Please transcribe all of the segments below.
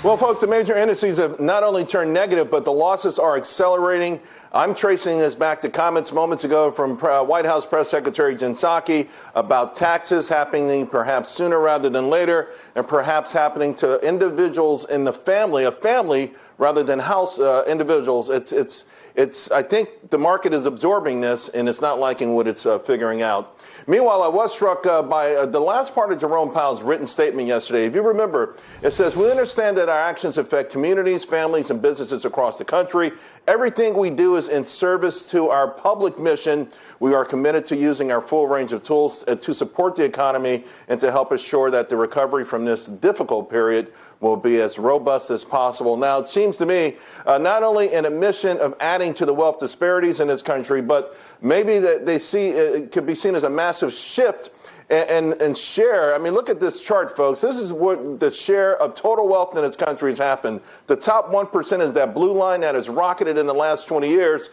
Well, folks, the major indices have not only turned negative, but the losses are accelerating. I'm tracing this back to comments moments ago from White House Press Secretary Jen Psaki about taxes happening perhaps sooner rather than later, and perhaps happening to individuals in the family, a family rather than house individuals. I think the market is absorbing this, and it's not liking what it's figuring out. Meanwhile, I was struck by the last part of Jerome Powell's written statement yesterday. If you remember, it says, "We understand that our actions affect communities, families, and businesses across the country. Everything we do is in service to our public mission. We are committed to using our full range of tools to support the economy and to help assure that the recovery from this difficult period will be as robust as possible." Now, it seems to me not only in a mission of adding to the wealth disparities in this country, but maybe that they see it could be seen as a massive shift and share. I mean, look at this chart, folks. This is what the share of total wealth in this country has happened. The top 1% is that blue line that has rocketed in the last 20 years.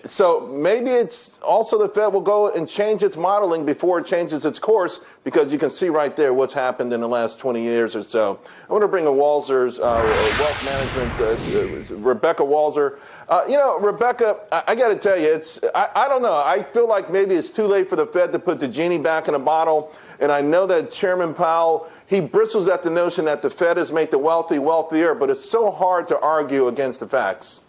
So maybe it's also the Fed will go and change its modeling before it changes its course, because you can see right there what's happened in the last 20 years or so. I want to bring a Walser's Wealth Management, Rebecca Walser. Rebecca, I got to tell you, I don't know. I feel like maybe it's too late for the Fed to put the genie back in a bottle. And I know that Chairman Powell, he bristles at the notion that the Fed has made the wealthy wealthier, but it's so hard to argue against the facts.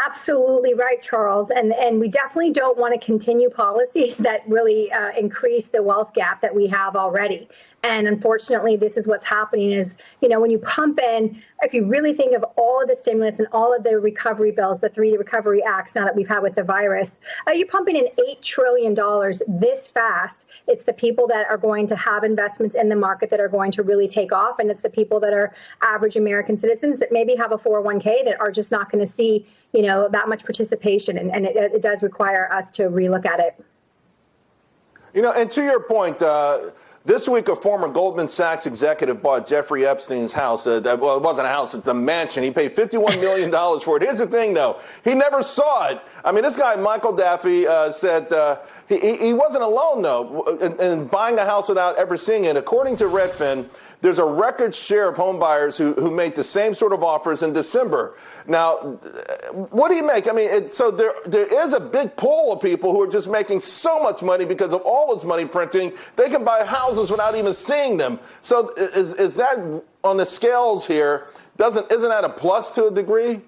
Absolutely right, Charles. And we definitely don't want to continue policies that really increase the wealth gap that we have already. And unfortunately, this is what's happening is, when you pump in, if you really think of all of the stimulus and all of the recovery bills, the 3 recovery acts now that we've had with the virus, you're pumping in $8 trillion this fast. It's the people that are going to have investments in the market that are going to really take off. And it's the people that are average American citizens that maybe have a 401k that are just not going to see, that much participation. And it does require us to relook at it. And to your point, this week, a former Goldman Sachs executive bought Jeffrey Epstein's house. Well, it wasn't a house, it's a mansion. He paid $51 million for it. Here's the thing, though. He never saw it. I mean, this guy, Michael Daffy, said he wasn't alone, though, in buying a house without ever seeing it. According to Redfin, there's a record share of home buyers who made the same sort of offers in December. Now, what do you make? I mean, so there is a big pool of people who are just making so much money because of all this money printing, they can buy houses without even seeing them. So is that on the scales here? Isn't that a plus to a degree?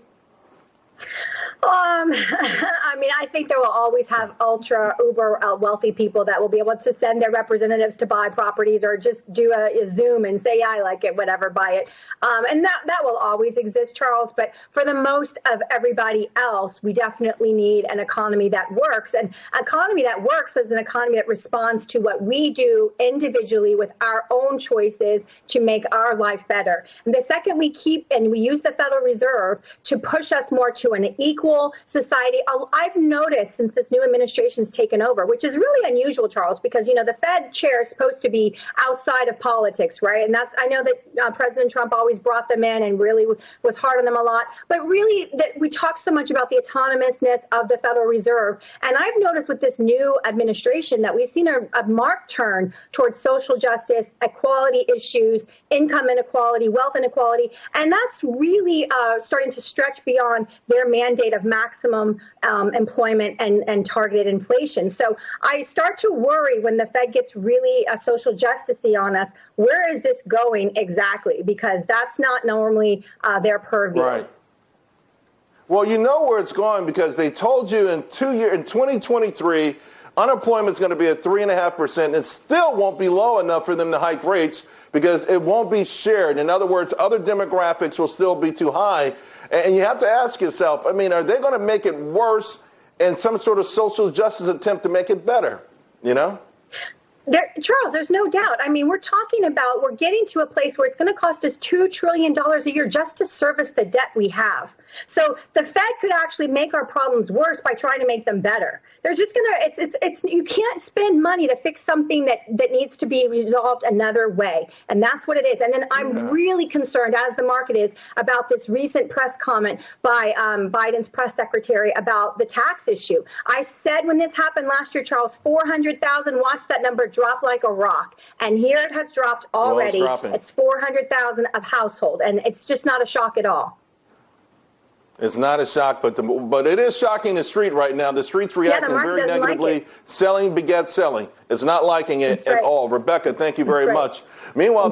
I mean, I think there will always have uber wealthy people that will be able to send their representatives to buy properties or just do a Zoom and say, I like it, whatever, buy it. And that will always exist, Charles. But for the most of everybody else, we definitely need an economy that works. And an economy that works is an economy that responds to what we do individually with our own choices to make our life better. And the second we use the Federal Reserve to push us more to an equal society, I've noticed since this new administration's taken over, which is really unusual, Charles, because, the Fed chair is supposed to be outside of politics, right? And I know that President Trump always brought them in and really was hard on them a lot. But really, that we talk so much about the autonomousness of the Federal Reserve. And I've noticed with this new administration that we've seen a marked turn towards social justice, equality issues, income inequality, wealth inequality. And that's really starting to stretch beyond their mandate of maximum employment and targeted inflation. So I start to worry when the Fed gets really social justice-y on us. Where is this going exactly? Because that's not normally their purview. Right. Well, you know where it's going because they told you in 2023, unemployment is going to be at 3.5%. It still won't be low enough for them to hike rates because it won't be shared. In other words, other demographics will still be too high. And you have to ask yourself, I mean, are they going to make it worse in some sort of social justice attempt to make it better? Charles, there's no doubt. I mean, we're getting to a place where it's going to cost us $2 trillion a year just to service the debt we have. So the Fed could actually make our problems worse by trying to make them better. They're just it's you can't spend money to fix something that needs to be resolved another way. And that's what it is. And then I'm really concerned, as the market is, about this recent press comment by Biden's press secretary about the tax issue. I said when this happened last year, Charles, 400,000, watch that number drop like a rock. And here it has dropped already. It's 400,000 of household. And it's just not a shock at all. It's not a shock, but it is shocking the street right now. The street's reacting very negatively. Like selling begets selling. It's not liking it at all. Rebecca, thank you very much. Meanwhile,